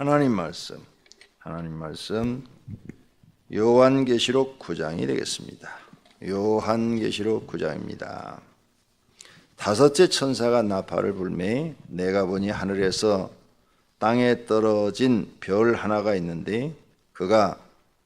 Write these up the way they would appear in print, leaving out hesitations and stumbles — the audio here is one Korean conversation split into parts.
하나님 말씀 요한계시록 9장이 되겠습니다. 요한계시록 9장입니다. 다섯째 천사가 나팔을 불매 내가 보니 하늘에서 땅에 떨어진 별 하나가 있는데 그가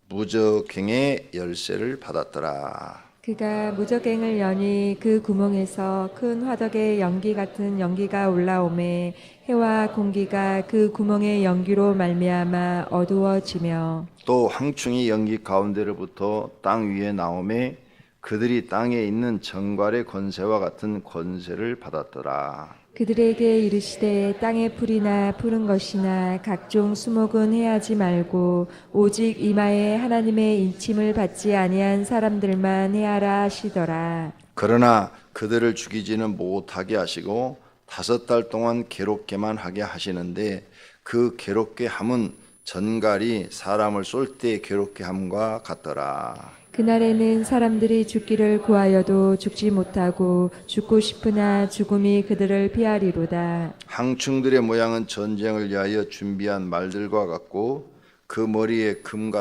무저갱의 열쇠를 받았더라. 그가 무저갱을 여니 그 구멍에서 큰 화덕의 연기 같은 연기가 올라오매 해와 공기가 그 구멍의 연기로 말미암아 어두워지며 또 황충이 연기 가운데로부터 땅 위에 나오매 그들이 땅에 있는 정갈의 권세와 같은 권세를 받았더라. 그들에게 이르시되 땅의 풀이나 푸른 것이나 각종 수목은 해하지 말고 오직 이마에 하나님의 인침을 받지 아니한 사람들만 해하라 하시더라. 그러나 그들을 죽이지는 못하게 하시고 5달 동안 괴롭게만 하게 하시는데 그 괴롭게 함은 전갈이 사람을 쏠 때 괴롭게 함과 같더라. 그날에는 사람들이 죽기를 구하여도 죽지 못하고 죽고 싶으나 죽음이 그들을 피하리로다. 항충들의 모양은 전쟁을 위하여 준비한 말들과 같고 그 머리에 금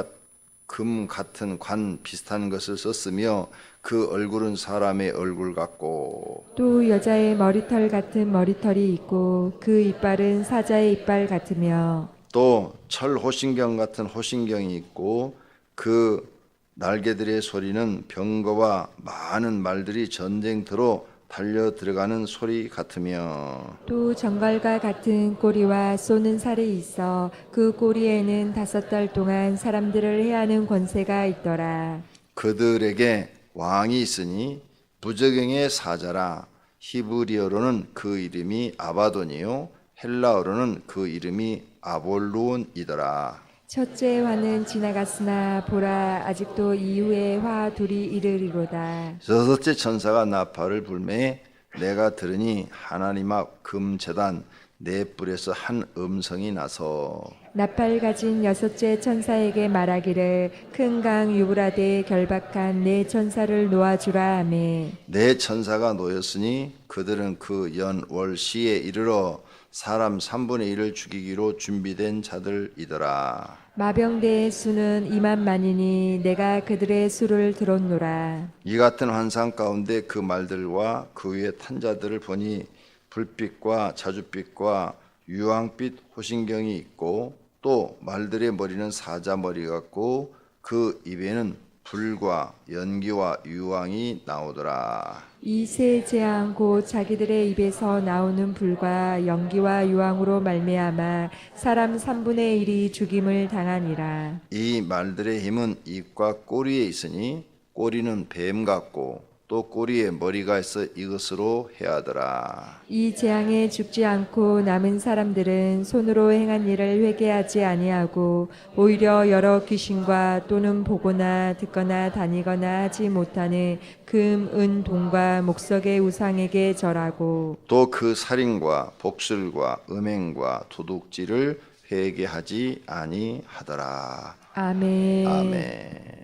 같은 관 비슷한 것을 썼으며 그 얼굴은 사람의 얼굴 같고 또 여자의 머리털 같은 머리털이 있고 그 이빨은 사자의 이빨 같으며 또 철 호신경 같은 호신경이 있고 그 날개들의 소리는 병거와 많은 말들이 전쟁터로 달려 들어가는 소리 같으며 또 정갈과 같은 꼬리와 쏘는 살이 있어 그 꼬리에는 5달 동안 사람들을 해하는 권세가 있더라. 그들에게 왕이 있으니 무저갱의 사자라. 히브리어로는 그 이름이 아바돈이요 헬라어로는 그 이름이 아볼루온이더라. 첫째 화는 지나갔으나 보라 아직도 이후의 화 둘이 이르리로다. 여섯째 천사가 나팔을 불매 내가 들으니 하나님 앞 금제단 네 뿔에서 한 음성이 나서 나팔 가진 6째 천사에게 말하기를 큰 강 유브라데에 결박한 네 천사를 놓아주라 하매 네 천사가 놓였으니 그들은 그 연 월 시에 이르러 사람 3분의 1을 죽이기로 준비된 자들이더라. 마병대의 수는 2만만이니 내가 그들의 수를 들었노라. 이 같은 환상 가운데 그 말들과 그 위에 탄 자들을 보니 불빛과 자줏빛과 유황빛 호신경이 있고 또 말들의 머리는 사자 머리 같고 그 입에는 불과 연기와 유황이 나오더라. 이 세 재앙 곧 자기들의 입에서 나오는 불과 연기와 유황으로 말미암아 사람 3분의 1이 죽임을 당하니라. 이 말들의 힘은 입과 꼬리에 있으니 꼬리는 뱀 같고 또 꼬리에 머리가 있어 이것으로 해하더라. 이 재앙에 죽지 않고 남은 사람들은 손으로 행한 일을 회개하지 아니하고 오히려 여러 귀신과 또는 보거나 듣거나 다니거나 하지 못하는 금, 은, 동과 목석의 우상에게 절하고 또 그 살인과 복술과 음행과 도둑질을 회개하지 아니하더라. 아멘. 아멘.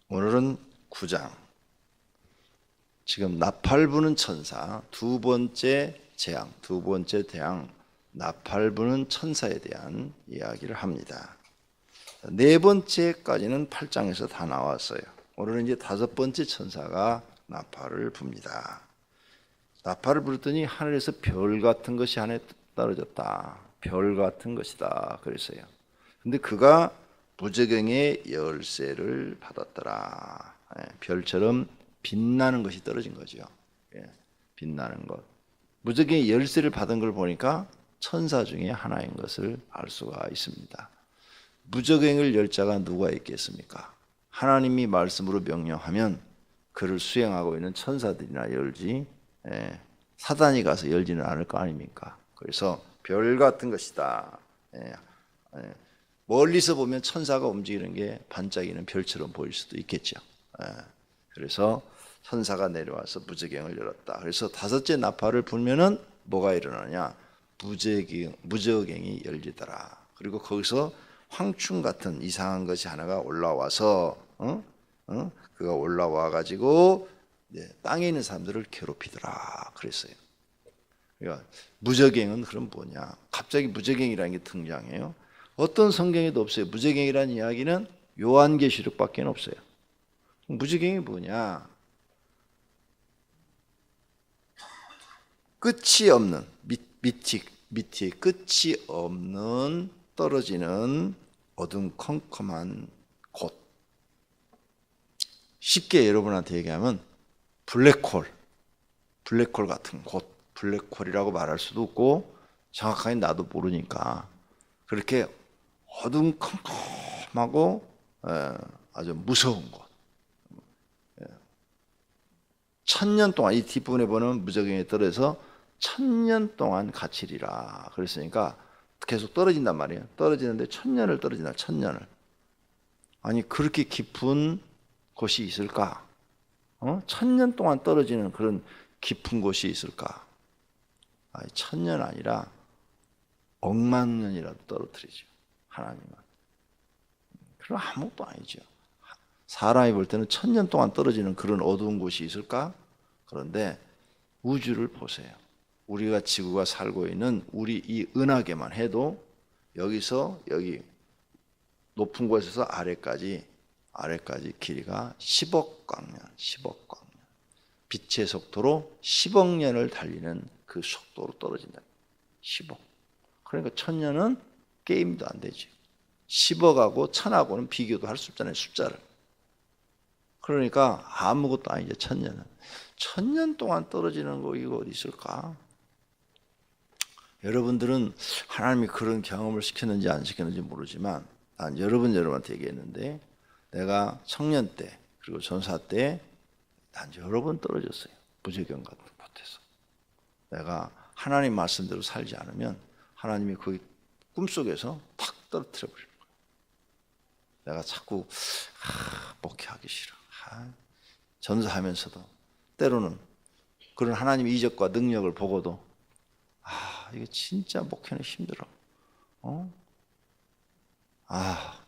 오늘은 9장. 지금 나팔 부는 천사 두 번째 재앙, 두 번째 대항 나팔 부는 천사에 대한 이야기를 합니다. 네 번째까지는 8장에서 다 나왔어요. 오늘은 이제 5번째 천사가 나팔을 붑니다. 나팔을 불었더니 하늘에서 별 같은 것이 하늘에 떨어졌다. 별 같은 것이다. 그랬어요. 근데 그가 무저갱의 열쇠를 받았더라. 별처럼 빛나는 것이 떨어진 거죠. 빛나는 것. 무저갱의 열쇠를 받은 걸 보니까 천사 중에 하나인 것을 알 수가 있습니다. 무저갱을 열 자가 누가 있겠습니까? 하나님이 말씀으로 명령하면 그를 수행하고 있는 천사들이나 열지 사단이 가서 열지는 않을 거 아닙니까? 그래서 별 같은 것이다. 멀리서 보면 천사가 움직이는 게 반짝이는 별처럼 보일 수도 있겠죠. 그래서 천사가 내려와서 무저갱을 열었다. 그래서 5째 나팔을 불면은 뭐가 일어나냐? 무저갱이 열리더라. 그리고 거기서 황충 같은 이상한 것이 하나가 올라와서 그가 올라와 가지고 땅에 있는 사람들을 괴롭히더라. 그랬어요. 그러니까 무저갱은 그럼 뭐냐? 갑자기 무저갱이라는 게 등장해요. 어떤 성경에도 없어요. 무저갱이라는 이야기는 요한계시록밖에 없어요. 무저갱이 뭐냐? 끝이 없는 밑이 끝이 없는 떨어지는 어둠컴컴한 곳. 쉽게 여러분한테 얘기하면 블랙홀 같은 곳. 블랙홀이라고 말할 수도 없고 정확하게 나도 모르니까 그렇게 어둠컴컴하고 아주 무서운 곳. 1000년 동안 이 뒷부분에 보면 무저갱에 떨어져서 1000년 동안 갇히리라 그랬으니까 계속 떨어진단 말이에요. 떨어지는데 1000년을 떨어진다. 1000년을. 아니 그렇게 깊은 곳이 있을까? 1000년 동안 떨어지는 그런 깊은 곳이 있을까? 아니, 1000년 아니라 억만 년이라도 떨어뜨리죠. 하나님은. 그럼 아무것도 아니죠. 사람이 볼 때는 1000년 동안 떨어지는 그런 어두운 곳이 있을까? 그런데 우주를 보세요. 우리가 지구가 살고 있는 우리 이 은하계만 해도 여기서 여기 높은 곳에서 아래까지 길이가 10억 광년. 빛의 속도로 10억 년을 달리는 그 속도로 떨어진다. 10억. 그러니까 1000년은 게임도 안 되죠. 10억하고 1000하고는 비교도 할 수 없잖아요. 숫자를. 그러니까 아무것도 아니죠. 1000년은. 1000년 동안 떨어지는 거 이거 어디 있을까? 여러분들은 하나님이 그런 경험을 시켰는지 안 시켰는지 모르지만 난 여러분한테 얘기했는데 내가 청년 때 그리고 전사 때 난 여러 번 떨어졌어요. 무저경 같은 곳에서. 내가 하나님 말씀대로 살지 않으면 하나님이 거기 꿈속에서 탁 떨어뜨려 버릴 거예요. 내가 자꾸 목회하기 싫어. 전사하면서도 때로는 그런 하나님의 이적과 능력을 보고도 이게 진짜 목회는 힘들어.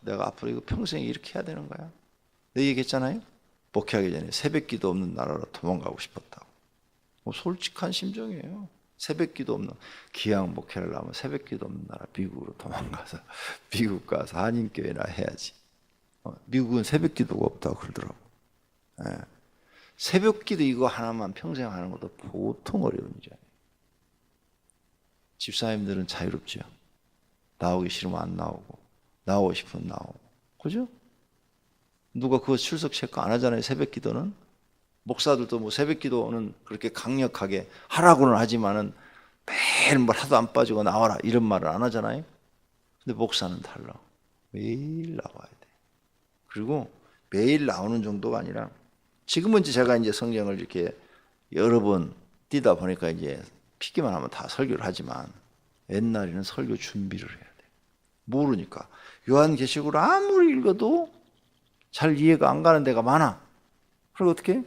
내가 앞으로 이거 평생 이렇게 해야 되는 거야. 내 얘기했잖아요. 목회하기 전에 새벽기도 없는 나라로 도망가고 싶었다고. 솔직한 심정이에요. 새벽기도 없는 기왕 목회를 하면 새벽기도 없는 나라 미국으로 도망가서 미국 가서 한인교회나 해야지. 미국은 새벽기도가 없다고 그러더라고. 새벽기도 이거 하나만 평생 하는 것도 보통 어려운 일이에요. 집사님들은 자유롭죠. 나오기 싫으면 안 나오고 나오고 싶으면 나오고. 그죠? 누가 그거 출석 체크 안 하잖아요. 새벽기도는. 목사들도 뭐 새벽기도는 그렇게 강력하게 하라고는 하지만은 매일 뭘 하도 안 빠지고 나와라 이런 말을 안 하잖아요. 근데 목사는 달라. 매일 나와야 돼. 그리고 매일 나오는 정도가 아니라 지금은 제가 이제 성경을 이렇게 여러 번 뛰다 보니까 이제 피기만 하면 다 설교를 하지만 옛날에는 설교 준비를 해야 돼. 모르니까. 요한계시록을 아무리 읽어도 잘 이해가 안 가는 데가 많아. 그리고 어떻게?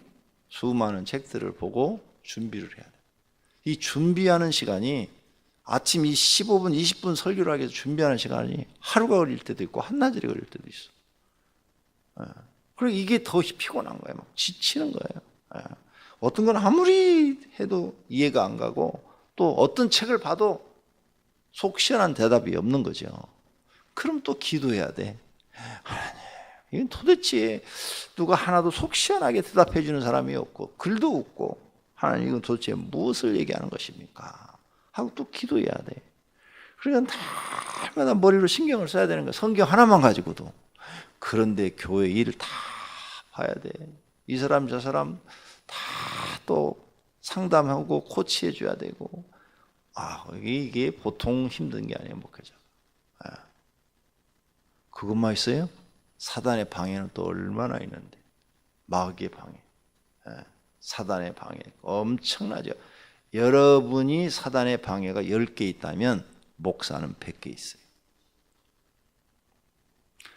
수많은 책들을 보고 준비를 해야 돼. 이 준비하는 시간이 아침 이 15분, 20분 설교를 하기 위해서 준비하는 시간이 하루가 걸릴 때도 있고 한나절이 걸릴 때도 있어. 그리고 이게 더 피곤한 거예요. 막 지치는 거예요. 어떤 건 아무리 해도 이해가 안 가고 또 어떤 책을 봐도 속 시원한 대답이 없는 거죠. 그럼 또 기도해야 돼. 하나님, 이건 도대체 누가 하나도 속 시원하게 대답해 주는 사람이 없고 글도 없고 하나님 이건 도대체 무엇을 얘기하는 것입니까? 하고 또 기도해야 돼. 그러니까 날마다 머리로 신경을 써야 되는 거야. 성경 하나만 가지고도. 그런데 교회 일을 다 봐야 돼. 이 사람 저 사람 다 또 상담하고 코치해 줘야 되고. 이게 보통 힘든 게 아니에요, 목회자. 그것만 있어요? 사단의 방해는 또 얼마나 있는데. 마귀의 방해. 사단의 방해 엄청나죠. 여러분이 사단의 방해가 10개 있다면 목사는 100개 있어요.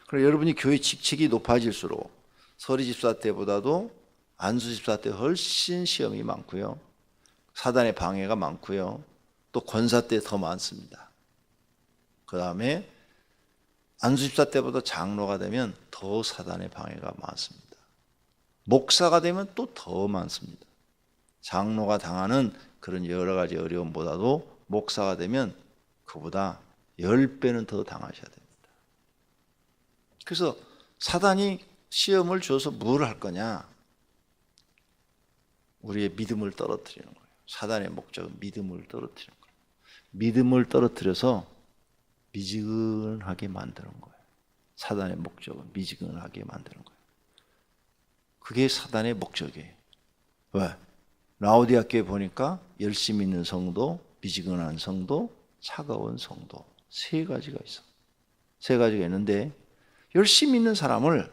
그리고 여러분이 교회 직책이 높아질수록 서리 집사 때보다도 안수 집사 때 훨씬 시험이 많고요. 사단의 방해가 많고요. 또 권사 때 더 많습니다. 그 다음에 안수 집사 때보다 장로가 되면 더 사단의 방해가 많습니다. 목사가 되면 또 더 많습니다. 장로가 당하는 그런 여러 가지 어려움보다도 목사가 되면 그보다 10배는 더 당하셔야 됩니다. 그래서 사단이 시험을 줘서 뭘 할 거냐? 우리의 믿음을 떨어뜨리는 거예요. 사단의 목적은 믿음을 떨어뜨리는 거예요. 믿음을 떨어뜨려서 미지근하게 만드는 거예요. 사단의 목적은 미지근하게 만드는 거예요. 그게 사단의 목적이에요. 왜? 라오디아 교회 보니까 열심히 있는 성도, 미지근한 성도, 차가운 성도, 세 가지가 있어. 세 가지가 있는데 열심히 있는 사람을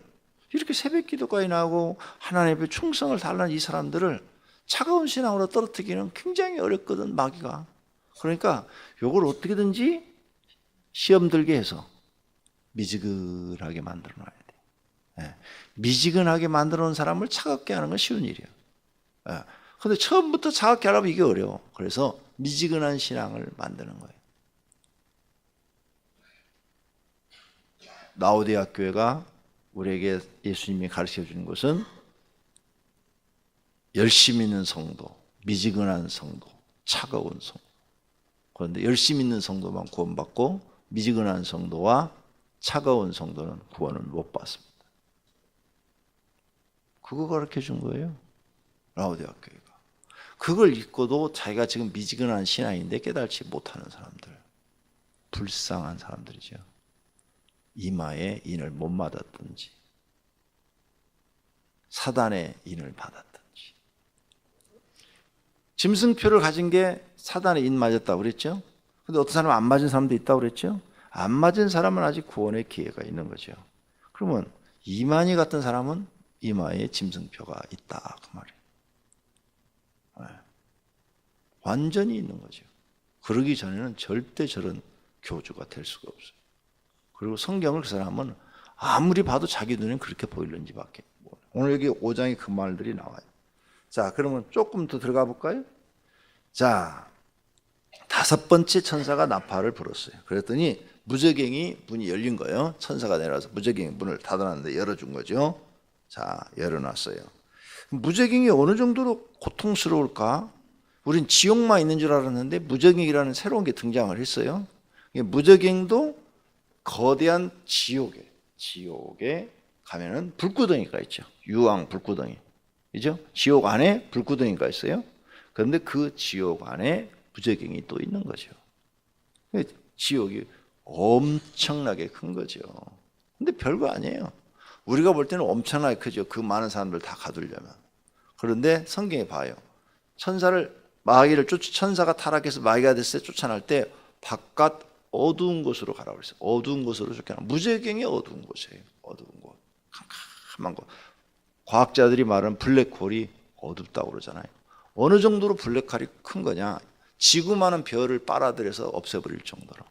이렇게 새벽 기도까지 나오고 하나님 앞에 충성을 다하는 이 사람들을 차가운 신앙으로 떨어뜨리기는 굉장히 어렵거든, 마귀가. 그러니까 이걸 어떻게든지 시험 들게 해서 미지근하게 만들어 놔야 돼. 예. 미지근하게 만들어 놓은 사람을 차갑게 하는 건 쉬운 일이에요. 예. 근데 처음부터 차갑게 하려면 이게 어려워. 그래서 미지근한 신앙을 만드는 거예요. 라오디아 교회가 우리에게 예수님이 가르쳐 주는 것은 열심히 있는 성도, 미지근한 성도, 차가운 성도. 그런데 열심히 있는 성도만 구원받고 미지근한 성도와 차가운 성도는 구원을 못 받습니다. 그거 가르쳐 준 거예요. 라오디아 교회가. 그걸 잊고도 자기가 지금 미지근한 신앙인데 깨달지 못하는 사람들. 불쌍한 사람들이죠. 이마에 인을 못 맞았든지 사단의 인을 받았든지. 짐승표를 가진 게 사단의 인 맞았다고 그랬죠. 근데 어떤 사람은 안 맞은 사람도 있다고 그랬죠. 안 맞은 사람은 아직 구원의 기회가 있는 거죠. 그러면 이만희 같은 사람은 이마에 짐승표가 있다 그 말이에요. 네. 완전히 있는 거죠. 그러기 전에는 절대 저런 교주가 될 수가 없어요. 그리고 성경을 그 사람은 아무리 봐도 자기 눈엔 그렇게 보이는지밖에. 오늘 여기 5장에 그 말들이 나와요. 자, 그러면 조금 더 들어가 볼까요? 자, 5번째 천사가 나팔을 불었어요. 그랬더니 무저갱이 문이 열린 거예요. 천사가 내려와서 무저갱이 문을 닫아놨는데 열어준 거죠. 자, 열어놨어요. 무저갱이 어느 정도로 고통스러울까? 우린 지옥만 있는 줄 알았는데 무저갱이라는 새로운 게 등장을 했어요. 무저갱도 거대한 지옥에 가면은 불구덩이가 있죠. 유황 불구덩이. 그죠? 지옥 안에 불구덩이가 있어요. 그런데 그 지옥 안에 무저갱이 또 있는 거죠. 지옥이 엄청나게 큰 거죠. 근데 별거 아니에요. 우리가 볼 때는 엄청나게 크죠. 그 많은 사람들 다 가두려면. 그런데 성경에 봐요. 천사가 타락해서 마귀가 됐을 때 쫓아날 때 바깥 어두운 곳으로 가라고 그랬어요. 어두운 곳으로 쫓겨나. 무저갱이 어두운 곳이에요. 어두운 곳. 캄캄한 곳. 과학자들이 말하는 블랙홀이 어둡다고 그러잖아요. 어느 정도로 블랙홀이 큰 거냐? 지구만한 별을 빨아들여서 없애버릴 정도로.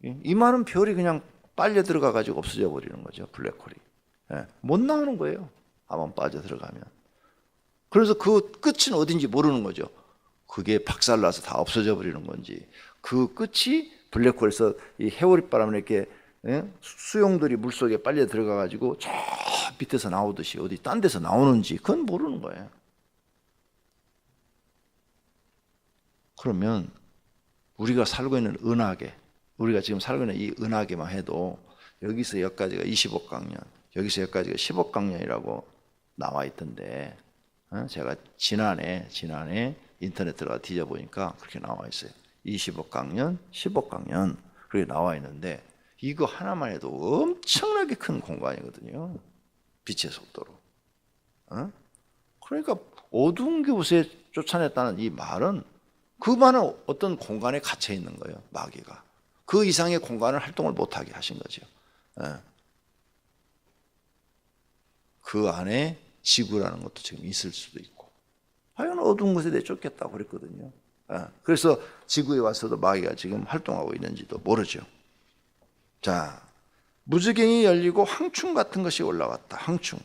이 많은 별이 그냥 빨려 들어가 가지고 없어져 버리는 거죠. 블랙홀이. 못 나오는 거예요. 한번 빠져 들어가면. 그래서 그 끝은 어딘지 모르는 거죠. 그게 박살나서 다 없어져 버리는 건지, 그 끝이 블랙홀에서 이 해오릿바람에 이렇게 수용들이 물속에 빨려 들어가 가지고 저 밑에서 나오듯이 어디 딴 데서 나오는지 그건 모르는 거예요. 그러면 우리가 살고 있는 은하계, 우리가 지금 살고 있는 이 은하계만 해도 여기서 여기까지가 25강년, 여기서 여기까지가 10억강년이라고 나와 있던데, 제가 지난해 인터넷 들어가 뒤져보니까 그렇게 나와 있어요. 20억강년, 10억강년 그렇게 나와 있는데 이거 하나만 해도 엄청나게 큰 공간이거든요. 빛의 속도로. 그러니까 어두운 곳에 쫓아냈다는 이 말은 그 많은 어떤 공간에 갇혀 있는 거예요. 마귀가. 그 이상의 공간을 활동을 못하게 하신 거죠. 그 안에 지구라는 것도 지금 있을 수도 있고. 과연 어두운 곳에 내쫓겠다고 그랬거든요. 그래서 지구에 와서도 마귀가 지금 활동하고 있는지도 모르죠. 자, 무저갱이 열리고 황충 같은 것이 올라왔다. 황충.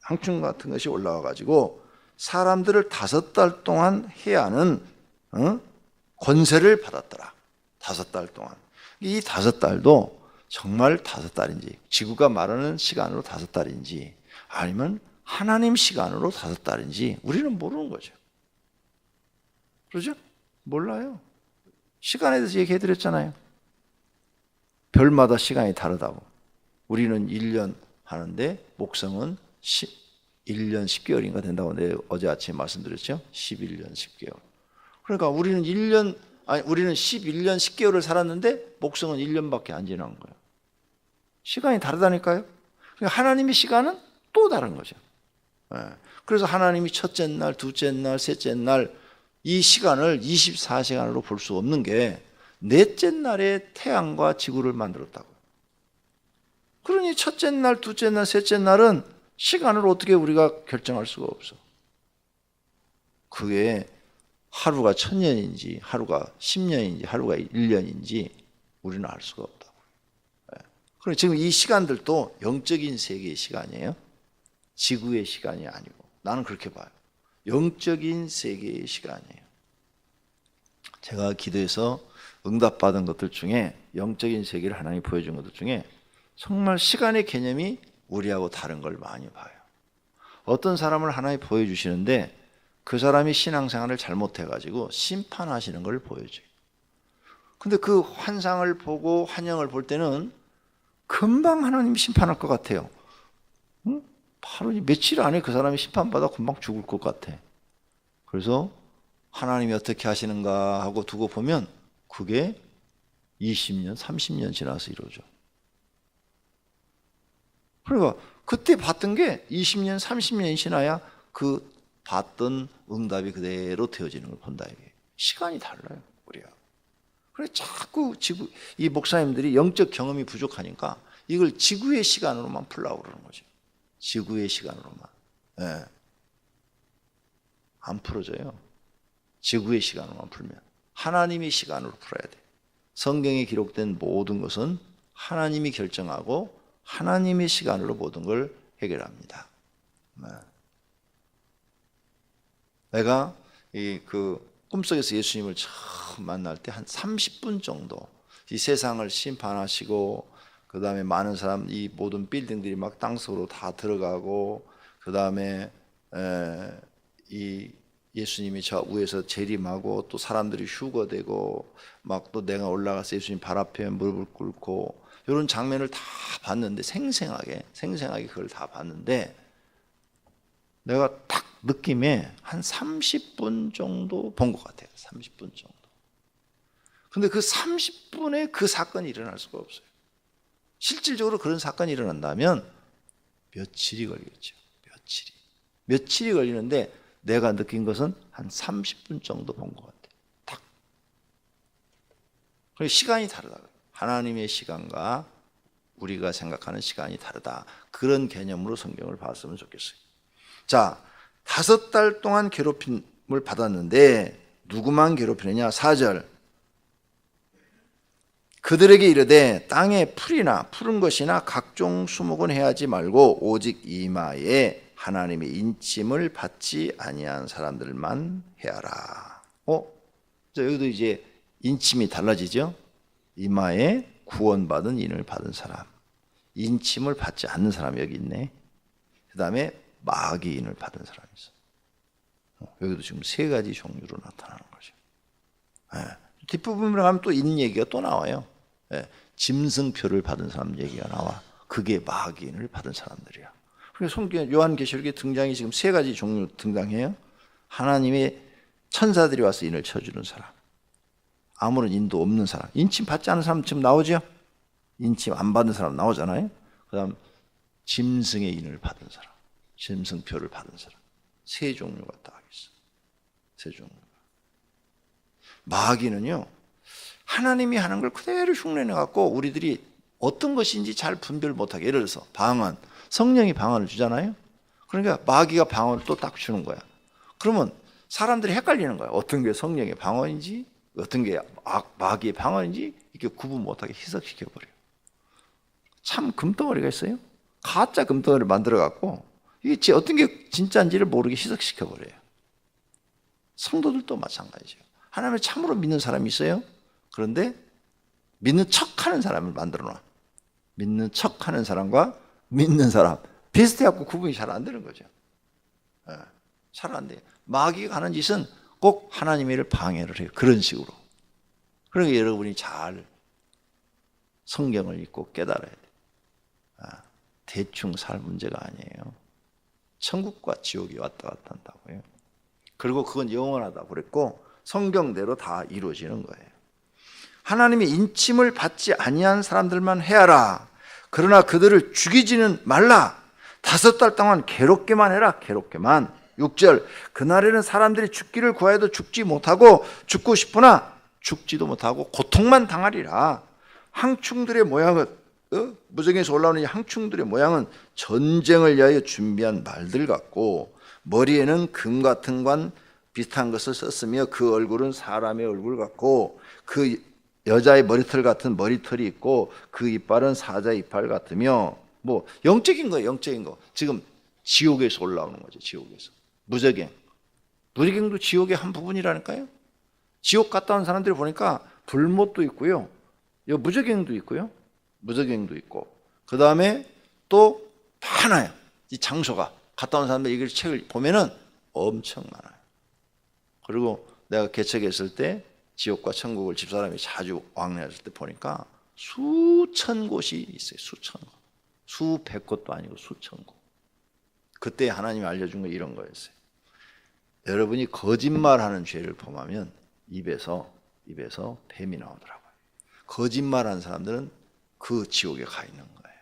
황충 같은 것이 올라와 가지고 사람들을 5달 동안 해야 하는 권세를 받았더라. 5달 동안. 이 5달도 정말 5달인지, 지구가 말하는 시간으로 5달인지, 아니면 하나님 시간으로 5달인지 우리는 모르는 거죠. 그러죠? 몰라요. 시간에 대해서 얘기해 드렸잖아요. 별마다 시간이 다르다고. 우리는 1년 하는데 목성은 1년 10개월인가 된다고 내가 어제 아침에 말씀드렸죠? 11년 10개월. 그러니까 우리는 11년 10개월을 살았는데 목성은 1년밖에 안 지난 거예요. 시간이 다르다니까요. 그러니까 하나님의 시간은 또 다른 거죠. 그래서 하나님이 첫째 날, 둘째 날, 셋째 날 이 시간을 24시간으로 볼 수 없는 게 넷째 날에 태양과 지구를 만들었다고요. 그러니 첫째 날, 둘째 날, 셋째 날은 시간을 어떻게 우리가 결정할 수가 없어. 그게 하루가 1000년인지 하루가 10년인지 하루가 1년인지 우리는 알 수가 없다고. 그럼 지금 이 시간들도 영적인 세계의 시간이에요. 지구의 시간이 아니고. 나는 그렇게 봐요. 영적인 세계의 시간이에요. 제가 기도해서 응답받은 것들 중에 영적인 세계를 하나님이 보여준 것들 중에 정말 시간의 개념이 우리하고 다른 걸 많이 봐요. 어떤 사람을 하나님이 보여주시는데 그 사람이 신앙생활을 잘못해가지고 심판하시는 걸 보여줘요. 근데 그 환상을 보고 환영을 볼 때는 금방 하나님이 심판할 것 같아요. 바로 며칠 안에 그 사람이 심판받아 금방 죽을 것 같아. 그래서 하나님이 어떻게 하시는가 하고 두고 보면 그게 20년, 30년 지나서 이루어져. 그러니까 그때 봤던 게 20년, 30년이 지나야 그 봤던 응답이 그대로 되어지는 걸 본다 이게. 시간이 달라요, 우리가. 그래 자꾸 이 목사님들이 영적 경험이 부족하니까 이걸 지구의 시간으로만 풀려고 그러는 거죠. 지구의 시간으로만. 네. 안 풀어져요. 지구의 시간으로만 풀면. 하나님의 시간으로 풀어야 돼. 성경에 기록된 모든 것은 하나님이 결정하고 하나님의 시간으로 모든 걸 해결합니다. 네. 내가 그 꿈속에서 예수님을 처음 만날 때 한 30분 정도 이 세상을 심판하시고 그 다음에 많은 사람 이 모든 빌딩들이 막 땅속으로 다 들어가고 그 다음에 이 예수님이 저 위에서 재림하고 또 사람들이 휴거되고 막 또 내가 올라가서 예수님 발 앞에 무릎을 꿇고 이런 장면을 다 봤는데 생생하게 그걸 다 봤는데 내가 딱 느낌에 한 30분 정도 본 것 같아요. 30분 정도. 근데 그 30분에 그 사건이 일어날 수가 없어요. 실질적으로 그런 사건이 일어난다면 며칠이 걸리겠죠. 며칠이 걸리는데 내가 느낀 것은 한 30분 정도 본 것 같아요. 딱. 그래서 시간이 다르다. 하나님의 시간과 우리가 생각하는 시간이 다르다. 그런 개념으로 성경을 봤으면 좋겠어요. 자, 5달 동안 괴롭힘을 받았는데 누구만 괴롭히느냐? 4절. 그들에게 이르되 땅에 풀이나 푸른 것이나 각종 수목은 해하지 말고 오직 이마에 하나님의 인침을 받지 아니한 사람들만 해하라. 여기도 이제 인침이 달라지죠. 이마에 구원받은 인을 받은 사람, 인침을 받지 않는 사람이 여기 있네. 그 다음에 마귀인을 받은 사람이 있어. 여기도 지금 3가지 종류로 나타나는 거죠. 뒷부분으로 가면 또 인 얘기가 또 나와요. 짐승표를 받은 사람 얘기가 나와. 그게 마귀인을 받은 사람들이야. 그래서 성경 요한계시록에 등장이 지금 3가지 종류 등장해요. 하나님의 천사들이 와서 인을 쳐주는 사람, 아무런 인도 없는 사람, 인침 받지 않은 사람 지금 나오죠. 인침 안 받는 사람 나오잖아요. 그다음 짐승의 인을 받은 사람, 짐승표를 받은 사람. 3 종류가 딱 있어. 3 종류. 마귀는요, 하나님이 하는 걸 그대로 흉내내 갖고 우리들이 어떤 것인지 잘 분별 못하게. 예를 들어서 방언, 성령이 방언을 주잖아요. 그러니까 마귀가 방언을 또 딱 주는 거야. 그러면 사람들이 헷갈리는 거야. 어떤 게 성령의 방언인지 어떤 게 마귀의 방언인지 이렇게 구분 못하게 희석시켜버려요. 참 금덩어리가 있어요. 가짜 금덩어리를 만들어 갖고 이게 어떤 게 진짜인지를 모르게 희석시켜버려요. 성도들도 마찬가지죠. 하나님을 참으로 믿는 사람이 있어요. 그런데 믿는 척하는 사람을 만들어놔. 믿는 척하는 사람과 믿는 사람 비슷해갖고 구분이 잘 안 되는 거죠. 잘 안 돼요. 마귀가 하는 짓은 꼭 하나님의 일을 방해를 해요. 그런 식으로. 그러니까 여러분이 잘 성경을 읽고 깨달아야 돼요. 대충 살 문제가 아니에요. 천국과 지옥이 왔다 갔다 한다고요. 그리고 그건 영원하다고 그랬고 성경대로 다 이루어지는 거예요. 하나님의 인침을 받지 아니한 사람들만 해하라. 그러나 그들을 죽이지는 말라. 5달 동안 괴롭게만 해라. 괴롭게만. 6절 그날에는 사람들이 죽기를 구하여도 죽지 못하고 죽고 싶으나 죽지도 못하고 고통만 당하리라. 항충들의 모양은 무적에서 올라오는 이 항충들의 모양은 전쟁을 위하여 준비한 말들 같고 머리에는 금 같은 관 비슷한 것을 썼으며 그 얼굴은 사람의 얼굴 같고 그 여자의 머리털 같은 머리털이 있고 그 이빨은 사자의 이빨 같으며 뭐 영적인 거예요. 영적인 거. 지금 지옥에서 올라오는 거죠. 지옥에서. 무적행. 무적행도 지옥의 한 부분이라니까요. 지옥 갔다 온 사람들이 보니까 불못도 있고요. 무적행도 있고요. 무적행도 있고 그 다음에 또 많아요. 이 장소가 갔다 온 사람들 이 책을 보면은 엄청 많아요. 그리고 내가 개척했을 때 지옥과 천국을 집사람이 자주 왕래했을 때 보니까 수천 곳이 있어요. 수천 곳. 수백 곳도 아니고 수천 곳. 그때 하나님이 알려준 거 이런 거였어요. 여러분이 거짓말하는 죄를 범하면 입에서 뱀이 나오더라고요. 거짓말하는 사람들은 그 지옥에 가 있는 거예요.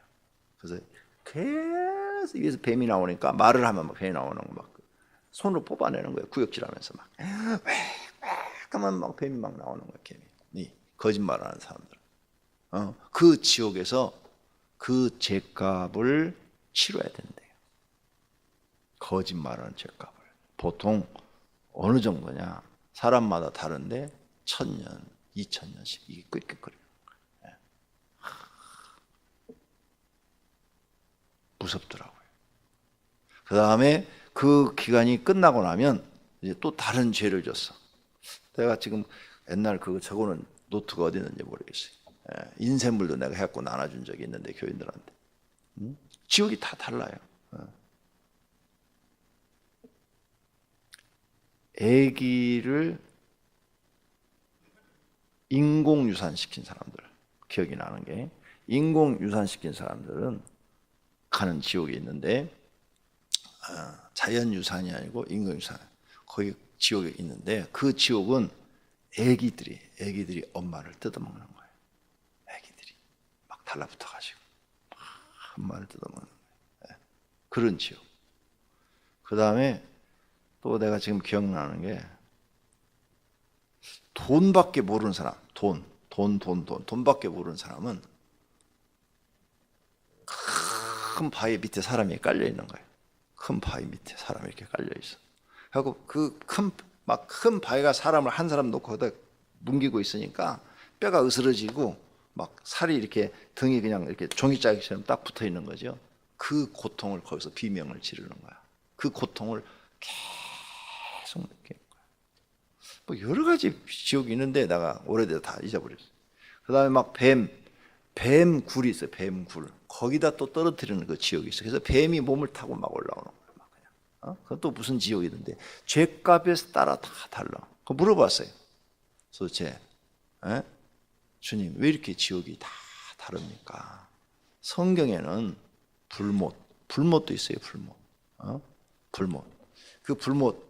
그래서 계속 입에서 뱀이 나오니까 말을 하면 막 뱀이 나오는 거 막 손으로 뽑아내는 거예요. 구역질하면서 막 하면 막 뱀이 막 나오는 거예요. 뱀이. 거짓말하는 사람들. 그 지옥에서 그 죄값을 치러야 된대요. 거짓말하는 죄값을. 보통 어느 정도냐? 사람마다 다른데 1000년, 2000년씩 이게 끄끄거려요. 무섭더라고요. 그 다음에 그 기간이 끝나고 나면 이제 또 다른 죄를 졌어. 내가 지금 옛날 그거 적어놓은 노트가 어디 있는지 모르겠어요. 인쇄물도 내가 해갖고 나눠준 적이 있는데 교인들한테. 지옥이 다 달라요. 애기를 인공유산시킨 사람들 기억이 나는 게 인공유산시킨 사람들은 가는 지옥이 있는데 자연유산이 아니고 인공유산 거기 지옥이 있는데 그 지옥은 애기들이 엄마를 뜯어먹는 거예요. 애기들이 막 달라붙어가지고 엄마를 뜯어먹는 거예요. 그런 지옥. 그 다음에 또 내가 지금 기억나는 게 돈밖에 모르는 사람, 돈밖에 모르는 사람은 큰 바위 밑에 사람이 깔려 있는 거예요. 큰 바위 밑에 사람이 이렇게 깔려 있어. 하고 그 큰 바위가 사람을 한 사람 놓고 거기다 뭉기고 있으니까 뼈가 으스러지고 막 살이 이렇게 등이 그냥 이렇게 종이짜기처럼 딱 붙어 있는 거죠. 그 고통을 거기서 비명을 지르는 거야. 그 고통을 계속 느끼는 거야. 뭐 여러 가지 지옥이 있는데 내가 오래돼서 다 잊어버렸어. 그 다음에 막 뱀굴이 있어요. 뱀굴. 거기다 또 떨어뜨리는 그 지옥이 있어요. 그래서 뱀이 몸을 타고 막 올라오는 거예요. 막 그냥. 그것도 무슨 지옥이던데 죄값에 따라 다 달라. 그거 물어봤어요. 도대체 주님 왜 이렇게 지옥이 다 다릅니까? 성경에는 불못도 있어요. 불못. 그 불못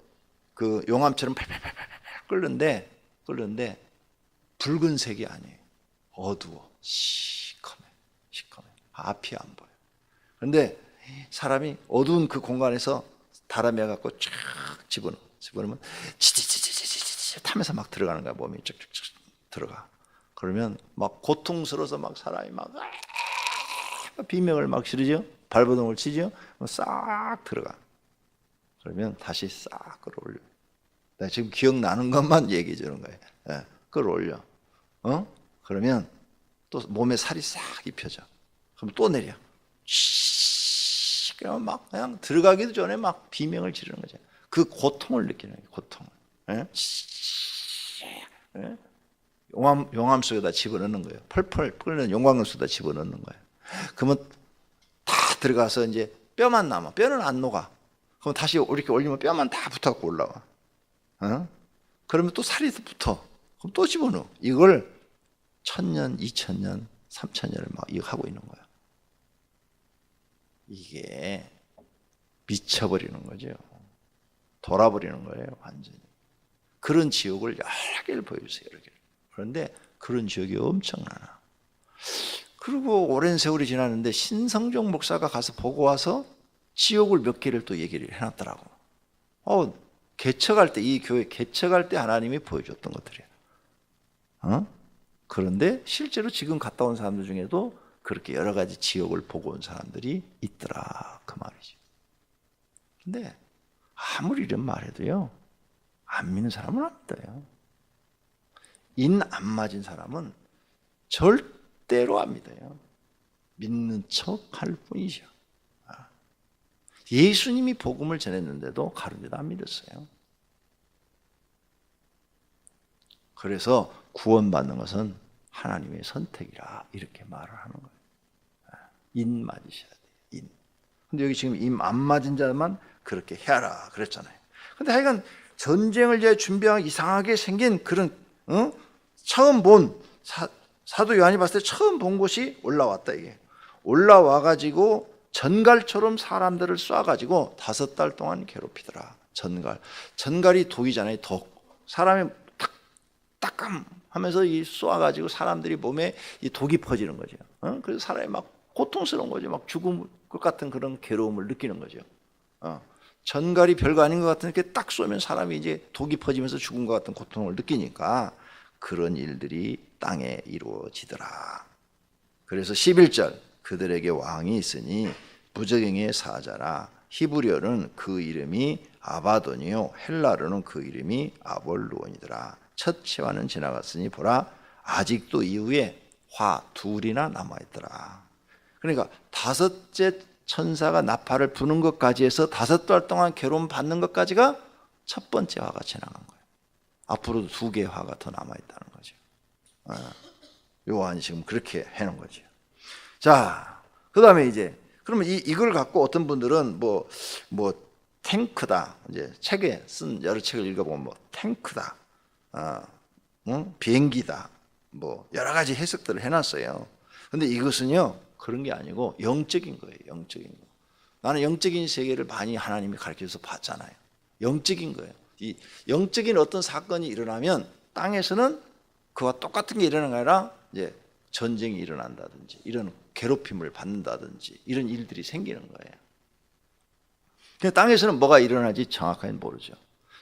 그 용암처럼 팔팔팔팔 끓는데 붉은색이 아니에요. 어두워. 시커매. 앞이 안 보여. 그런데 사람이 어두운 그 공간에서 다람쥐 갖고 쫙 집어넣으면 치치치치치치 타면서 막 들어가는 거야. 몸이 쭉쭉쭉 들어가. 그러면 막 고통스러워서 막 사람이 막 비명을 막 지르죠. 발버둥을 치죠. 싹 들어가. 그러면 다시 싹 끌어올려. 내가 지금 기억나는 것만 얘기해 주는 거예요. 끌어올려. 그러면 또 몸에 살이 싹 입혀져. 그럼 또 내려. 그러면 막 그냥 들어가기도 전에 막 비명을 지르는 거죠. 그 고통을 느끼는 거예요. 고통을. 용암 속에다 집어넣는 거예요. 펄펄 끓는 용광로 속에다 집어넣는 거예요. 그러면 다 들어가서 이제 뼈만 남아. 뼈는 안 녹아. 그럼 다시 이렇게 올리면 뼈만 다 붙어갖고 올라와. 그러면 또 살이 붙어. 그럼 또 집어넣어. 이걸 1000년, 2000년, 3000년을 막 이거 하고 있는 거야. 이게 미쳐버리는 거죠. 돌아버리는 거예요, 완전히. 그런 지옥을 여러 개를 보여주세요, 여러 개를. 그런데 그런 지옥이 엄청 많아. 그리고 오랜 세월이 지났는데 신성종 목사가 가서 보고 와서 지옥을 몇 개를 또 얘기를 해놨더라고. 개척할 때, 이 교회 개척할 때 하나님이 보여줬던 것들이에요. 그런데 실제로 지금 갔다 온 사람들 중에도 그렇게 여러 가지 지옥을 보고 온 사람들이 있더라, 그 말이지. 근데 아무리 이런 말해도요, 안 믿는 사람은 안 믿어요. 인 안 맞은 사람은 절대로 안 믿어요. 믿는 척 할 뿐이죠. 예수님이 복음을 전했는데도 가룟유다 안 믿었어요. 그래서 구원받는 것은 하나님의 선택이라 이렇게 말을 하는 거예요. 인 맞으셔야 돼요. 인. 근데 여기 지금 인 안 맞은 자만 그렇게 해라 그랬잖아요. 근데 하여간 전쟁을 이제 준비하고 이상하게 생긴 그런 처음 본 사도 요한이 봤을 때 처음 본 곳이 올라왔다 이게. 올라와 가지고 전갈처럼 사람들을 쏴가지고 5달 동안 괴롭히더라. 전갈이 독이잖아요. 독. 사람이 따끔하면서 이 쏴가지고 사람들이 몸에 이 독이 퍼지는 거죠. 그래서 사람이 막 고통스러운 거죠. 막 죽을 것 같은 그런 괴로움을 느끼는 거죠. 전갈이 별거 아닌 것 같은 이렇게 딱 쏘면 사람이 이제 독이 퍼지면서 죽은 것 같은 고통을 느끼니까 그런 일들이 땅에 이루어지더라. 그래서 11절 그들에게 왕이 있으니 부적행의 사자라. 히브리어는 그 이름이 아바돈이요 헬라어는 그 이름이 아볼루온이더라. 첫 채화는 지나갔으니 보라 아직도 이후에 화 둘이나 남아있더라. 그러니까 5째 천사가 나팔을 부는 것까지 해서 5달 동안 괴로움 받는 것까지가 첫 번째 화가 지나간 거예요. 앞으로도 2개의 화가 더 남아있다는 거죠. 요한이 지금 그렇게 해놓은 거죠. 자, 그 다음에 이제 그러면 이걸 갖고 어떤 분들은 뭐 탱크다. 이제 책에 쓴 여러 책을 읽어보면 뭐 탱크다, 비행기다, 뭐 여러 가지 해석들을 해놨어요. 근데 이것은요 그런 게 아니고 영적인 거예요. 영적인 거. 나는 영적인 세계를 많이 하나님이 가르쳐서 봤잖아요. 영적인 거예요. 이 영적인 어떤 사건이 일어나면 땅에서는 그와 똑같은 게 일어나는 게 아니라 이제 전쟁이 일어난다든지 이런 괴롭힘을 받는다든지 이런 일들이 생기는 거예요. 근데 땅에서는 뭐가 일어나지 정확하게 모르죠.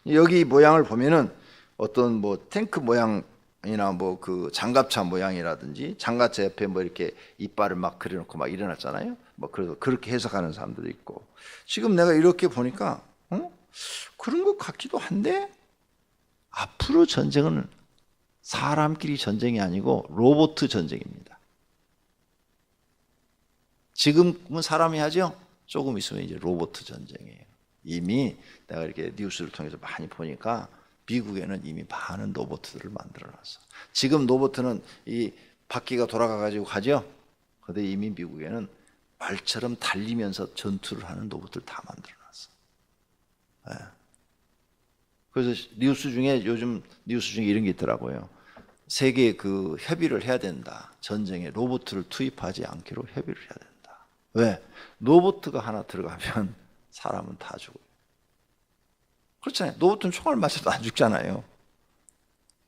여기 모양을 보면은 어떤 뭐 탱크 모양이나 뭐 그 장갑차 모양이라든지 장갑차 옆에 뭐 이렇게 이빨을 막 그려놓고 막 일어났잖아요. 뭐 그래서 그렇게 해석하는 사람들도 있고 지금 내가 이렇게 보니까 그런 것 같기도 한데 앞으로 전쟁은 사람끼리 전쟁이 아니고 로봇 전쟁입니다. 지금은 사람이 하죠. 조금 있으면 이제 로봇 전쟁이에요. 이미 내가 이렇게 뉴스를 통해서 많이 보니까 미국에는 이미 많은 로봇들을 만들어놨어. 지금 로봇은 이 바퀴가 돌아가가지고 가죠. 근데 이미 미국에는 말처럼 달리면서 전투를 하는 로봇들 다 만들어놨어. 네. 그래서 뉴스 중에 요즘 뉴스 중에 이런 게 있더라고요. 세계 그 협의를 해야 된다. 전쟁에 로봇을 투입하지 않기로 협의를 해야 된다. 왜? 로봇가 하나 들어가면 사람은 다 죽어요. 그렇잖아요. 로봇은 총알 맞아도 안 죽잖아요.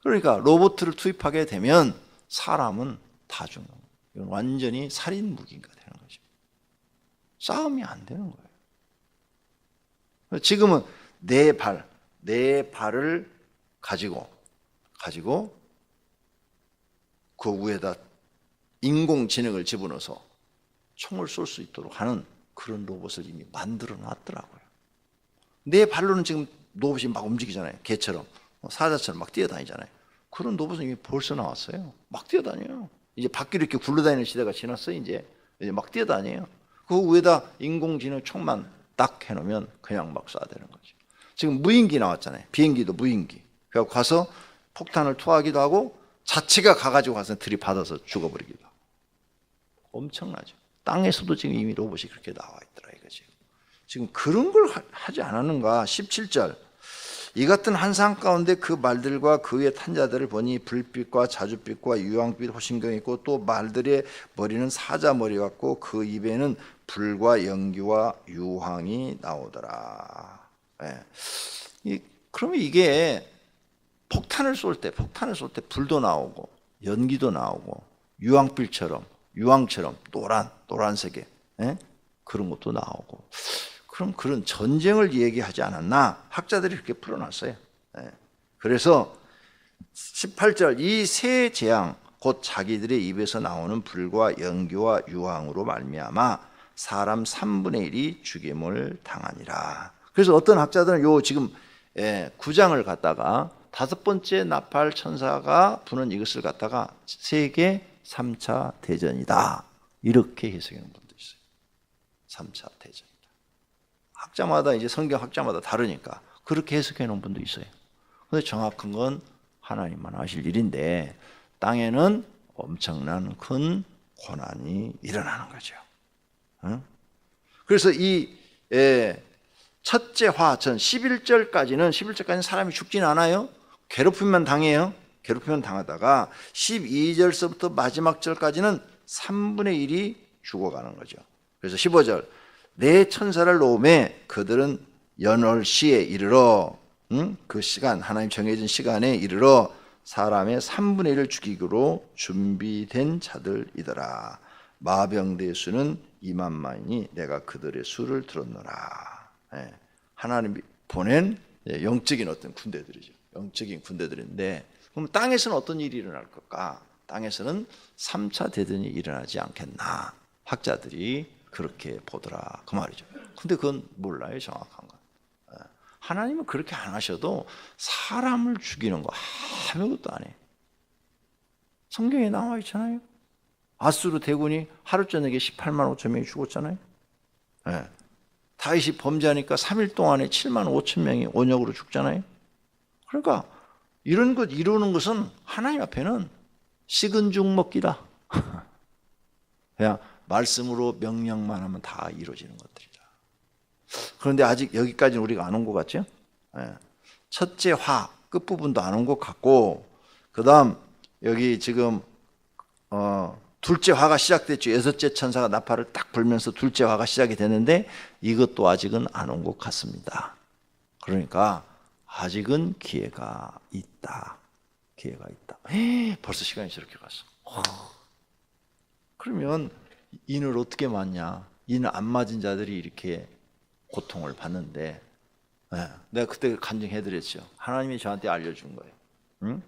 그러니까 로봇을 투입하게 되면 사람은 다 죽는 거예요. 이건 완전히 살인 무기가 되는 거죠. 싸움이 안 되는 거예요. 지금은 내 발을 가지고 그 위에다 인공지능을 집어넣어서 총을 쏠 수 있도록 하는 그런 로봇을 이미 만들어 놨더라고요. 내 발로는 지금 로봇이 막 움직이잖아요. 개처럼 사자처럼 막 뛰어다니잖아요. 그런 로봇은 이미 벌써 나왔어요. 막 뛰어다녀요. 이제 밖에 이렇게 굴러다니는 시대가 지났어요. 이제 막 뛰어다녀요. 그 위에다 인공지능 총만 딱 해놓으면 그냥 막 쏴대는 거죠. 지금 무인기 나왔잖아요. 비행기도 무인기. 그래서 가서 폭탄을 투하하기도 하고 자체가 가가지고 가서 들이받아서 죽어버리기도 하고. 엄청나죠. 땅에서도 지금 이미 로봇이 그렇게 나와 있더라 이거지. 지금 그런 걸 하지 않았는가? 17절 이 같은 환상 가운데 그 말들과 그 위에 탄 자들을 보니 불빛과 자줏빛과 유황빛 호심경이 있고 또 말들의 머리는 사자 머리 같고 그 입에는 불과 연기와 유황이 나오더라. 그러면 이게 폭탄을 쏠 때 불도 나오고 연기도 나오고 유황처럼 노란색의 그런 것도 나오고, 그럼 그런 전쟁을 얘기하지 않았나? 학자들이 그렇게 풀어놨어요. 그래서 18절 이 세 재앙 곧 자기들의 입에서 나오는 불과 연기와 유황으로 말미암아 사람 3분의 1이 죽임을 당하니라. 그래서 어떤 학자들은 요 지금 9장을 갖다가 5번째 나팔 천사가 부는 이것을 갖다가 세계 3차 대전이다 이렇게 해석하는 분도 있어요. 3차 대전이다. 학자마다 이제 성경 학자마다 다르니까 그렇게 해석해 놓은 분도 있어요. 근데 정확한 건 하나님만 하실 일인데 땅에는 엄청난 큰 고난이 일어나는 거죠. 그래서 이 첫째 화전 11절까지는 사람이 죽진 않아요. 괴롭힘만 당해요. 괴롭힘만 당하다가 12절서부터 마지막 절까지는 3분의 1이 죽어가는 거죠. 그래서 15절 내 천사를 놓음에 그들은 연월시에 이르러 그 시간 하나님 정해진 시간에 이르러 사람의 3분의 1을 죽이기로 준비된 자들이더라. 마병대의 수는 2만만이니 내가 그들의 수를 들었노라. 하나님이 보낸 영적인 어떤 군대들이죠. 영적인 군대들인데 그럼 땅에서는 어떤 일이 일어날 걸까? 땅에서는 3차 대전이 일어나지 않겠나? 학자들이 그렇게 보더라 그 말이죠. 근데 그건 몰라요, 정확한 건. 하나님은 그렇게 안 하셔도 사람을 죽이는 거 아무것도 안 해. 성경에 나와 있잖아요. 아수르 대군이 하루 저녁에 18만 5천 명이 죽었잖아요. 다윗이 범죄하니까 3일 동안에 7만 5천 명이 온역으로 죽잖아요. 그러니까 이런 것 이루는 것은 하나님 앞에는 식은 죽 먹기다. 그냥 말씀으로 명령만 하면 다 이루어지는 것들이다. 그런데 아직 여기까지는 우리가 안 온 것 같죠? 첫째 화 끝부분도 안 온 것 같고, 그 다음 여기 지금 둘째 화가 시작됐죠. 여섯째 천사가 나팔을 딱 불면서 둘째 화가 시작이 되는데 이것도 아직은 안 온 것 같습니다. 그러니까 아직은 기회가 있다. 기회가 있다. 벌써 시간이 저렇게 갔어. 그러면 인을 어떻게 맞냐? 인을 안 맞은 자들이 이렇게 고통을 받는데, 내가 그때 간증해드렸죠. 하나님이 저한테 알려준 거예요.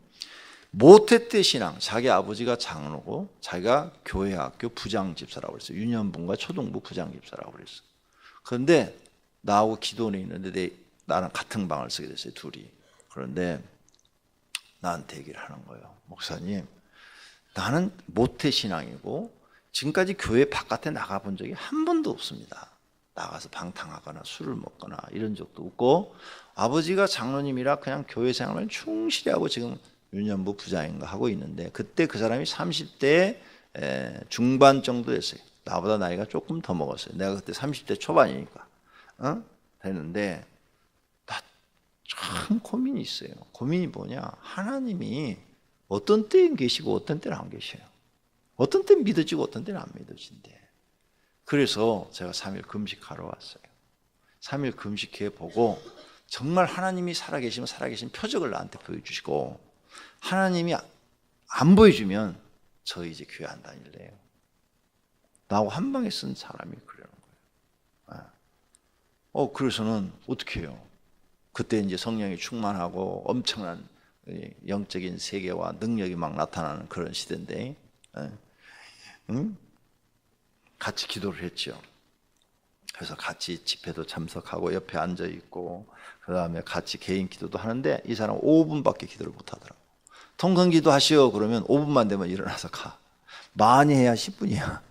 모태 때 신앙, 자기 아버지가 장로고 자기가 교회 학교 부장집사라고 그랬어요. 유년부과 초등부 부장집사라고 그랬어요. 그런데 나하고 기도원에 있는데 나랑 같은 방을 쓰게 됐어요, 둘이. 그런데 나한테 얘기를 하는 거예요. 목사님, 나는 모태 신앙이고 지금까지 교회 바깥에 나가본 적이 한 번도 없습니다. 나가서 방탕하거나 술을 먹거나 이런 적도 없고, 아버지가 장로님이라 그냥 교회 생활을 충실히 하고 지금 유년부 부장인가 하고 있는데, 그때 그 사람이 30대 중반 정도 됐어요. 나보다 나이가 조금 더 먹었어요. 내가 그때 30대 초반이니까 됐는데 나 참 고민이 있어요. 고민이 뭐냐? 하나님이 어떤 때는 계시고 어떤 때는 안 계셔요. 어떤 때는 믿어지고 어떤 때는 안 믿어진대. 그래서 제가 3일 금식하러 왔어요. 3일 금식해 보고 정말 하나님이 살아계시면 살아계신 표적을 나한테 보여주시고, 하나님이 안 보여주면 저 이제 교회 안 다닐래요. 나하고 한 방에 쓴 사람이 그러는 거예요. 그래서는 어떻게 해요? 그때 이제 성령이 충만하고 엄청난 영적인 세계와 능력이 막 나타나는 그런 시대인데, 같이 기도를 했죠. 그래서 같이 집회도 참석하고 옆에 앉아 있고, 그 다음에 같이 개인 기도도 하는데 이 사람은 5분밖에 기도를 못 하더라고. 통금 기도 하시오 그러면 5분만 되면 일어나서 가. 많이 해야 10분이야.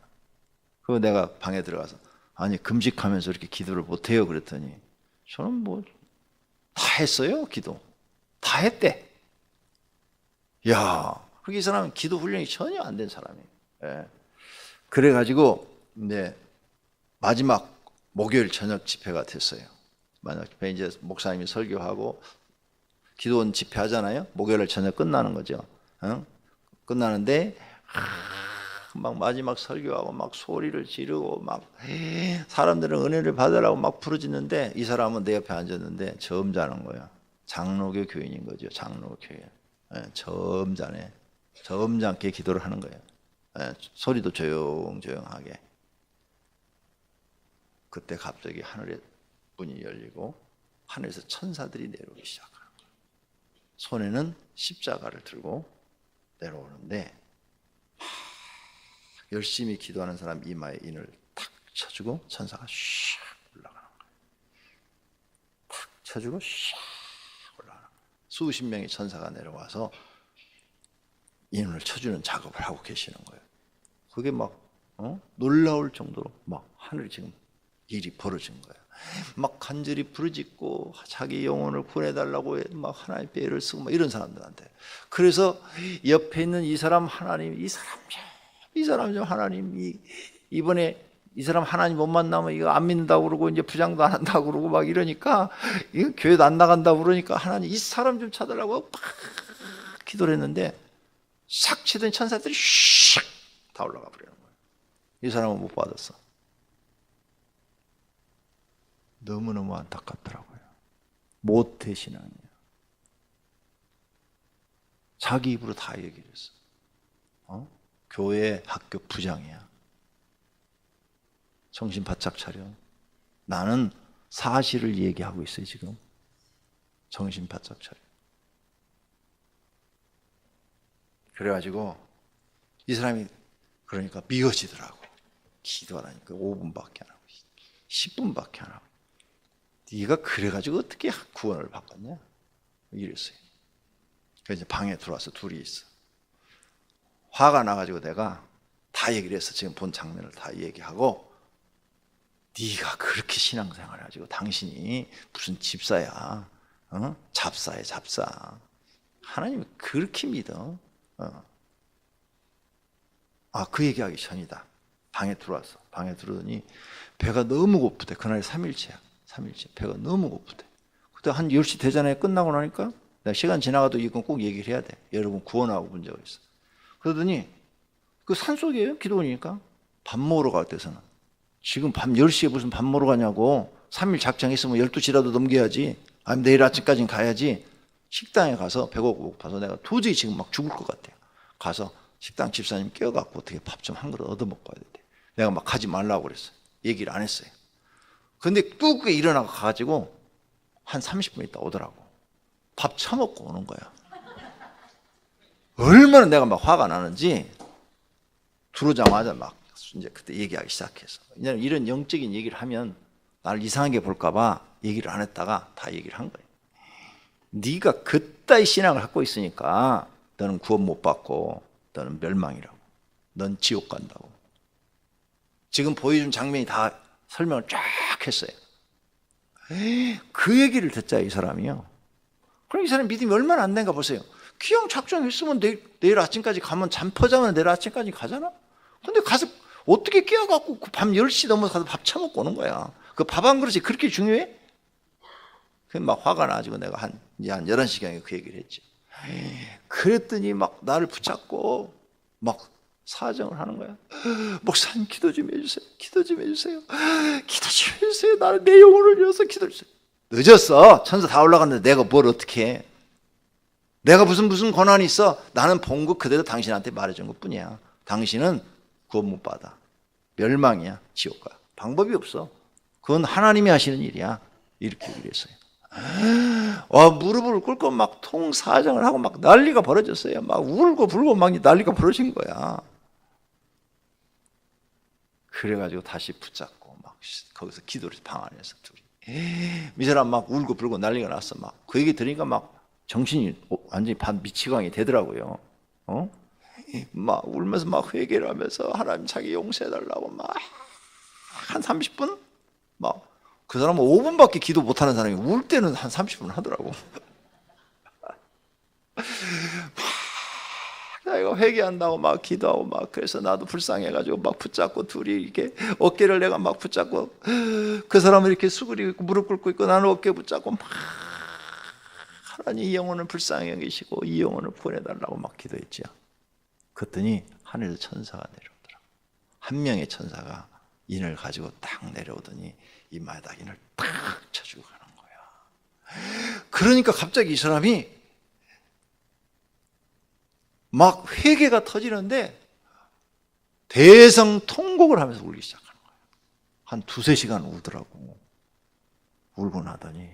그리고 내가 방에 들어가서 아니 금식하면서 이렇게 기도를 못 해요 그랬더니 저는 뭐 다 했어요. 기도 다 했대. 야, 그게 이 사람은 기도 훈련이 전혀 안 된 사람이에요. 그래가지고 이제 마지막 목요일 저녁 집회가 됐어요. 마지막 집회 이제 목사님이 설교하고 기도원 집회하잖아요. 목요일 저녁 끝나는 거죠. 끝나는데 막 마지막 설교하고 막 소리를 지르고 막 사람들은 은혜를 받으라고 막 부르짖는데 이 사람은 내 옆에 앉았는데 점잖은 거야. 장로교 교인인 거죠. 장로교 교인. 점잖게 기도를 하는 거예요. 소리도 조용조용하게. 그때 갑자기 하늘의 문이 열리고 하늘에서 천사들이 내려오기 시작하는 거예요. 손에는 십자가를 들고 내려오는데 열심히 기도하는 사람 이마에 인을 탁 쳐주고 천사가 샥 올라가는 거예요. 탁 쳐주고 샥 올라가는 거예요. 수십 명의 천사가 내려와서 인을 쳐주는 작업을 하고 계시는 거예요. 그게 막 놀라울 정도로 막 하늘이 지금 일이 벌어진 거예요. 막 간절히 부르짖고 자기 영혼을 구해달라고 막 하나님 배를 쓰고 막 이런 사람들한테. 그래서 옆에 있는 이 사람 하나님, 이 사람 좀 하나님, 이번에 이 사람 하나님 못 만나면 이거 안 믿는다고 그러고 이제 부장도 안 한다고 그러고 막 이러니까 이거 교회도 안 나간다고 그러니까 하나님 이 사람 좀 찾으려고 막 기도를 했는데 싹 치더니 천사들이 슉 다 올라가 버리는 거예요. 이 사람은 못 받았어. 너무너무 안타깝더라고요. 모태 신앙이에요. 자기 입으로 다 얘기를 했어. 교회 학교 부장이야. 정신 바짝 차려. 나는 사실을 얘기하고 있어요, 지금. 정신 바짝 차려. 그래가지고 이 사람이 그러니까 미워지더라고. 기도하라니까 5분밖에 안 하고 10분밖에 안 하고. 네가 그래가지고 어떻게 구원을 받겠냐? 이랬어요. 그래서 방에 들어와서 둘이 있어. 화가 나가지고 내가 다 얘기를 했어. 지금 본 장면을 다 얘기하고 네가 그렇게 신앙생활을 해가지고 당신이 무슨 집사야, 잡사야 잡사. 하나님을 그렇게 믿어. 그 얘기하기 전이다. 방에 들어왔어. 방에 들어오더니 배가 너무 고프대. 그날이 3일째야. 3일째. 배가 너무 고프대. 그때 한 10시 되잖아요. 끝나고 나니까 내가 시간 지나가도 이건 꼭 얘기를 해야 돼. 여러분 구원하고 본 적이 있어. 그러더니 그 산속이에요. 기도원이니까. 밥 먹으러 갈 때서는 지금 밤 10시에 무슨 밥 먹으러 가냐고. 3일 작정 있으면 12시라도 넘겨야지. 아니면 내일 아침까지는 가야지. 식당에 가서 배가 고파서 내가 도저히 지금 막 죽을 것 같아요. 가서 식당 집사님 깨워갖고 어떻게 밥 좀 한 그릇 얻어먹고 와야 돼. 내가 막 가지 말라고 그랬어요. 얘기를 안 했어요. 근데 뚝게 일어나고 가가지고 한 30분 있다 오더라고. 밥 처먹고 오는 거야. 얼마나 내가 막 화가 나는지 들어오자마자 막 이제 그때 얘기하기 시작했어. 이런 영적인 얘기를 하면 나를 이상하게 볼까봐 얘기를 안 했다가 다 얘기를 한 거예요. 네가 그따위 신앙을 갖고 있으니까 너는 구원 못 받고 너는 멸망이라고. 넌 지옥 간다고. 지금 보여준 장면이 다 설명을 쫙 했어요. 그 얘기를 듣자 이 사람이요. 그럼 이 사람 믿음이 얼마나 안 된가 보세요. 기왕 작정했으면 내일 아침까지 가면 잠 퍼자면 내일 아침까지 가잖아. 근데 가서 어떻게 깨워갖고 밤 10시 넘어서 가서 밥 처먹고 오는 거야. 그 밥 한 그릇이 그렇게 중요해? 그 막 화가 나가지고 내가 한 11시경에 그 얘기를 했지. 그랬더니 막 나를 붙잡고 막 사정을 하는 거야. 목사님 기도 좀 해주세요. 기도 좀 해주세요. 기도 좀 해주세요. 나는 내 영혼을 위해서 기도 해주세요. 늦었어. 천사 다 올라갔는데 내가 뭘 어떻게 해. 내가 무슨 권한이 있어. 나는 본 거 그대로 당신한테 말해준 것 뿐이야. 당신은 구원 못 받아. 멸망이야. 지옥 가. 방법이 없어. 그건 하나님이 하시는 일이야. 이렇게 얘기를 했어요. 무릎을 꿇고 막 통사정을 하고 막 난리가 벌어졌어요. 막 울고 불고 막 난리가 벌어진 거야. 그래가지고 다시 붙잡고 막 거기서 기도를 방 안에서 둘이. 이 사람 막 울고 불고 난리가 났어. 막 그 얘기 들으니까 막 정신이 완전히 반 미치광이 되더라고요. 막 울면서 막 회개를 하면서 하나님 자기 용서해달라고 막 한 30분? 막 그 사람은 5분밖에 기도 못하는 사람이 울 때는 한 30분 하더라고. 내가 회개한다고 막 기도하고 막 그래서 나도 불쌍해가지고 막 붙잡고 둘이 이렇게 어깨를 내가 막 붙잡고 그 사람은 이렇게 수그리고 있고 무릎 꿇고 있고 나는 어깨 붙잡고 막 하나님 이 영혼을 불쌍히 여기시고 이 영혼을 구원해달라고 막 기도했죠. 그랬더니 하늘에서 천사가 내려오더라고. 한 명의 천사가 인을 가지고 딱 내려오더니 이 마에다 인을 딱 쳐주고 가는 거야. 그러니까 갑자기 이 사람이 막 회개가 터지는데 대성통곡을 하면서 울기 시작하는 거예요. 한 2-3시간 울더라고. 울고 나더니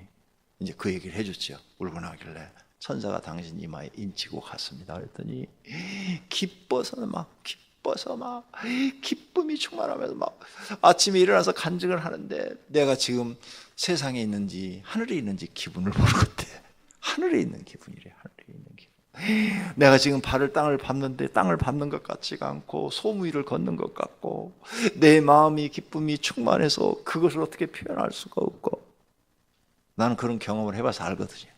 이제 그 얘기를 해줬죠. 울고 나길래 천사가 당신 이마에 인치고 갔습니다. 그랬더니 기뻐서 막 기쁨이 충만하면서 막 아침에 일어나서 간증을 하는데 내가 지금 세상에 있는지 하늘에 있는지 기분을 모르겠대. 하늘에 있는 기분이래. 하늘에 있는 기분. 내가 지금 발을 땅을 밟는데 땅을 밟는 것 같지가 않고 소무 위를 걷는 것 같고 내 마음이 기쁨이 충만해서 그것을 어떻게 표현할 수가 없고 나는 그런 경험을 해봐서 알거든요.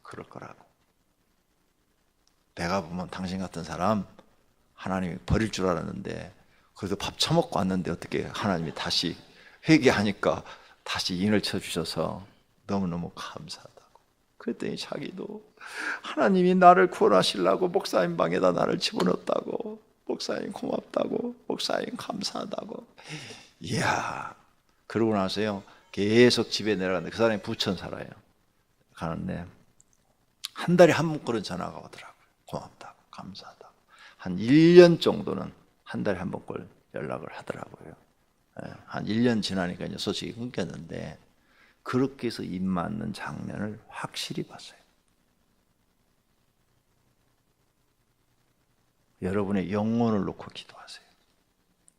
그럴 거라고. 내가 보면 당신 같은 사람 하나님이 버릴 줄 알았는데 그래도 밥 처먹고 왔는데 어떻게 하나님이 다시 회개하니까 다시 인을 쳐주셔서 너무너무 감사하다고. 그랬더니 자기도 하나님이 나를 구원하시려고 목사님 방에다 나를 집어넣었다고, 목사님 고맙다고, 목사님 감사하다고. 이야. 그러고 나서요 계속 집에 내려가는데 그 사람이 부천 살아요. 가는데 한 달에 한 번꼴은 전화가 오더라고요. 고맙다고, 감사하다고. 한 1년 정도는 한 달에 한 번꼴 연락을 하더라고요. 한 1년 지나니까 이제 소식이 끊겼는데 그렇게 해서 입 맞는 장면을 확실히 봤어요. 여러분의 영혼을 놓고 기도하세요.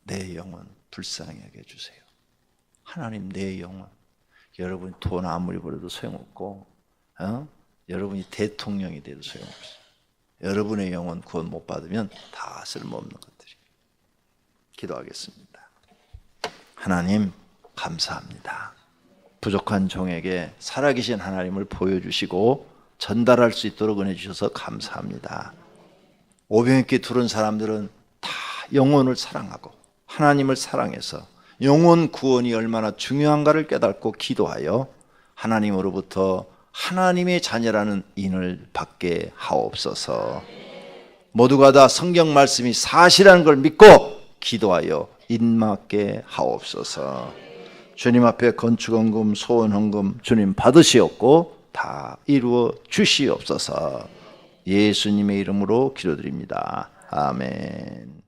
내 영혼 불쌍히 여겨주세요. 하나님 내 영혼. 여러분이 돈 아무리 벌어도 소용없고 여러분이 대통령이 돼도 소용없어요. 여러분의 영혼 구원 못 받으면 다 쓸모없는 것들이에요. 기도하겠습니다. 하나님 감사합니다. 부족한 종에게 살아계신 하나님을 보여주시고 전달할 수 있도록 은혜 주셔서 감사합니다. 오병이께 들은 사람들은 다 영혼을 사랑하고 하나님을 사랑해서 영혼 구원이 얼마나 중요한가를 깨닫고 기도하여 하나님으로부터 하나님의 자녀라는 인을 받게 하옵소서. 모두가 다 성경 말씀이 사실이라는 걸 믿고 기도하여 인 맞게 하옵소서. 주님 앞에 건축헌금, 소원헌금 주님 받으시옵고 다 이루어 주시옵소서. 예수님의 이름으로 기도드립니다. 아멘.